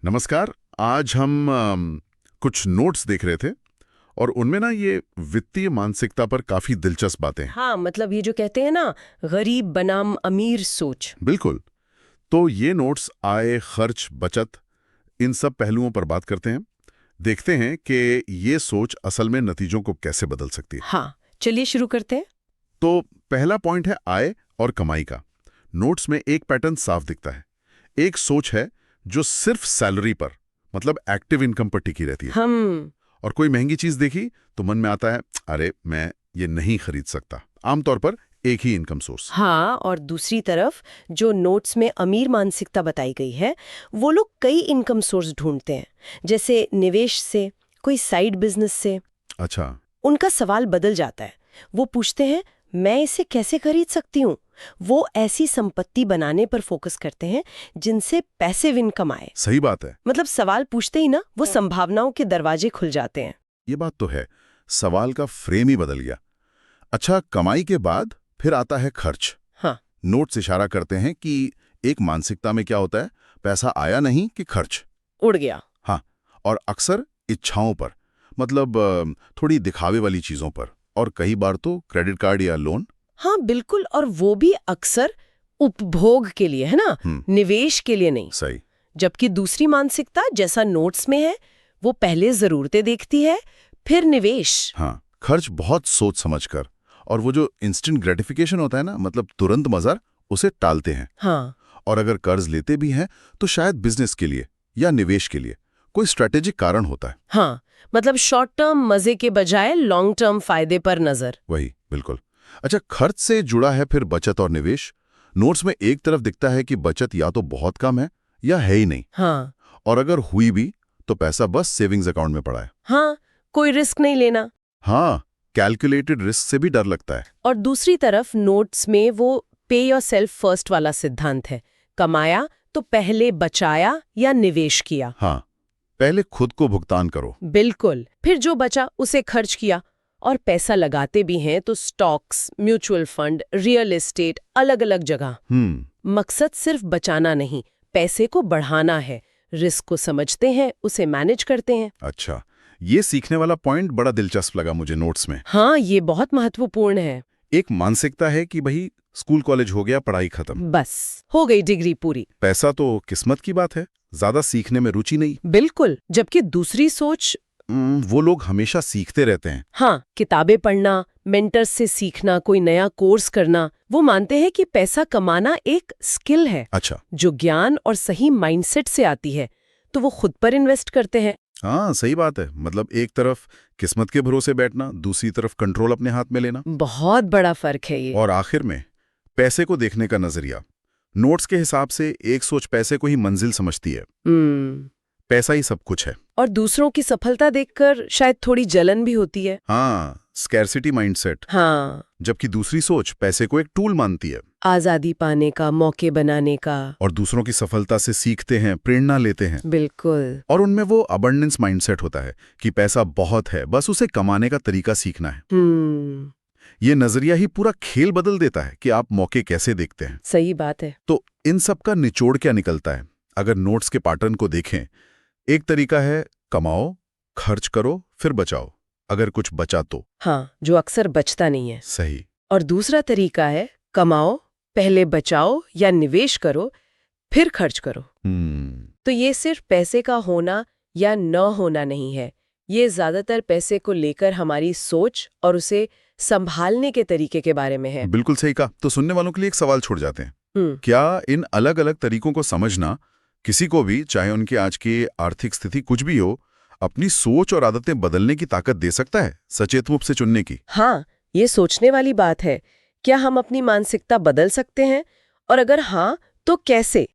नमस्कार। आज हम कुछ नोट्स देख रहे थे और उनमें ना ये वित्तीय मानसिकता पर काफी दिलचस्प बातें हैं। हाँ, मतलब ये जो कहते हैं ना, गरीब बनाम अमीर सोच। बिल्कुल। तो ये नोट्स आय, खर्च, बचत, इन सब पहलुओं पर बात करते हैं। देखते हैं कि ये सोच असल में नतीजों को कैसे बदल सकती है। हाँ, चलिए शुरू करते हैं। तो पहला पॉइंट है आय और कमाई का। नोट्स में एक पैटर्न साफ दिखता है। एक सोच है जो सिर्फ सैलरी पर, मतलब एक्टिव इनकम पर टिकी रहती है। हम और कोई महंगी चीज देखी तो मन में आता है, अरे मैं ये नहीं खरीद सकता। आमतौर पर एक ही इनकम सोर्स। हाँ, और दूसरी तरफ जो नोट्स में अमीर मानसिकता बताई गई है, वो लोग कई इनकम सोर्स ढूंढते हैं, जैसे निवेश से, कोई साइड बिजनेस से। अच्छा। उनका सवाल बदल जाता है। वो पूछते हैं, मैं इसे कैसे खरीद सकती हूँ। वो ऐसी संपत्ति बनाने पर फोकस करते हैं जिनसे पैसिव इनकम आए। सही बात है। मतलब सवाल पूछते ही ना वो संभावनाओं के दरवाजे खुल जाते हैं। ये बात तो है, सवाल का फ्रेम ही बदल गया। अच्छा, कमाई के बाद फिर आता है खर्च। हाँ, नोट्स इशारा करते हैं कि एक मानसिकता में क्या होता है, पैसा आया नहीं कि खर्च। उड़ गया। हाँ, और अक्सर इच्छाओं पर, मतलब थोड़ी दिखावे वाली चीजों पर, और कई बार तो क्रेडिट कार्ड या लोन। हाँ बिल्कुल, और वो भी अक्सर उपभोग के लिए, है ना, निवेश के लिए नहीं। सही। जबकि दूसरी मानसिकता, जैसा नोट्स में है, वो पहले जरूरतें देखती है, फिर निवेश। हाँ, खर्च बहुत सोच समझकर, और वो जो इंस्टेंट ग्रेटिफिकेशन होता है ना, मतलब तुरंत मजा, उसे टालते हैं। हाँ, और अगर कर्ज लेते भी हैं तो शायद बिजनेस के लिए या निवेश के लिए, कोई स्ट्रेटेजिक कारण होता है। हाँ, मतलब शॉर्ट टर्म मजे के बजाय लॉन्ग टर्म फायदे पर नजर। वही, बिल्कुल। अच्छा, खर्च से जुड़ा है फिर बचत और निवेश। नोट्स में एक तरफ दिखता है कि बचत या तो बहुत कम है या है ही नहीं, हाँ और अगर हुई भी तो पैसा बस सेविंग्स अकाउंट में पड़ा है। हाँ, कोई रिस्क नहीं लेना। हाँ, कैलकुलेटेड रिस्क से भी डर लगता है। और दूसरी तरफ नोट्स में वो पे योर सेल्फ फर्स्ट वाला सिद्धांत है। कमाया तो पहले बचाया या निवेश किया। हाँ, पहले खुद को भुगतान करो। बिल्कुल, फिर जो बचा उसे खर्च किया। और पैसा लगाते भी हैं तो stocks, mutual fund, real estate, अलग अलग जगह। मकसद सिर्फ बचाना नहीं, पैसे को बढ़ाना है। रिस्क को समझते हैं, उसे मैनेज करते हैं। अच्छा, ये सीखने वाला पॉइंट बड़ा दिलचस्प लगा मुझे नोट्स में। हाँ, ये बहुत महत्वपूर्ण है। एक मानसिकता है कि भाई स्कूल कॉलेज हो गया, पढ़ाई खत्म, बस हो गई डिग्री पूरी। पैसा तो किस्मत की बात है, ज्यादा सीखने में रुचि नहीं। बिल्कुल, जबकि दूसरी सोच, वो लोग हमेशा सीखते रहते हैं। हाँ, किताबें पढ़ना, मेंटर्स से सीखना, कोई नया कोर्स करना। वो मानते हैं कि पैसा कमाना एक स्किल है। अच्छा। जो ज्ञान और सही माइंडसेट से आती है, तो वो खुद पर इन्वेस्ट करते हैं। हाँ, सही बात है। मतलब एक तरफ किस्मत के भरोसे बैठना, दूसरी तरफ कंट्रोल अपने हाथ में लेना। बहुत बड़ा फर्क है ये। और आखिर में पैसे को देखने का नजरिया। नोट्स के हिसाब से एक सोच पैसे को ही मंजिल समझती है, पैसा ही सब कुछ है। और दूसरों की सफलता देखकर शायद थोड़ी जलन भी होती है। हाँ, स्कैरसिटी माइंडसेट। हाँ, जबकि दूसरी सोच पैसे को एक टूल मानती है, आजादी पाने का, मौके बनाने का। और दूसरों की सफलता से सीखते हैं, प्रेरणा लेते हैं। बिल्कुल। और उनमें वो अबंडेंस माइंडसेट होता है कि पैसा बहुत है, बस उसे कमाने का तरीका सीखना है। ये नजरिया ही पूरा खेल बदल देता है कि आप मौके कैसे देखते हैं। सही बात है। तो इन सब का निचोड़ क्या निकलता है? अगर नोट्स के पैटर्न को देखें, एक तरीका है कमाओ, खर्च करो, फिर बचाओ, अगर कुछ बचा तो। हाँ, जो अक्सर बचता नहीं है। सही। और दूसरा तरीका है कमाओ, पहले बचाओ या निवेश करो, फिर खर्च करो। तो ये सिर्फ पैसे का होना या न होना नहीं है। ये ज्यादातर पैसे को लेकर हमारी सोच और उसे संभालने के तरीके के बारे में है। बिल्कुल सही कहा। तो सुनने वालों के लिए एक सवाल छोड़ जाते हैं। क्या इन अलग अलग तरीकों को समझना किसी को भी, चाहे उनकी आज की आर्थिक स्थिति कुछ भी हो, अपनी सोच और आदतें बदलने की ताकत दे सकता है, सचेत रूप से चुनने की? हाँ, ये सोचने वाली बात है। क्या हम अपनी मानसिकता बदल सकते हैं? और अगर हाँ, तो कैसे?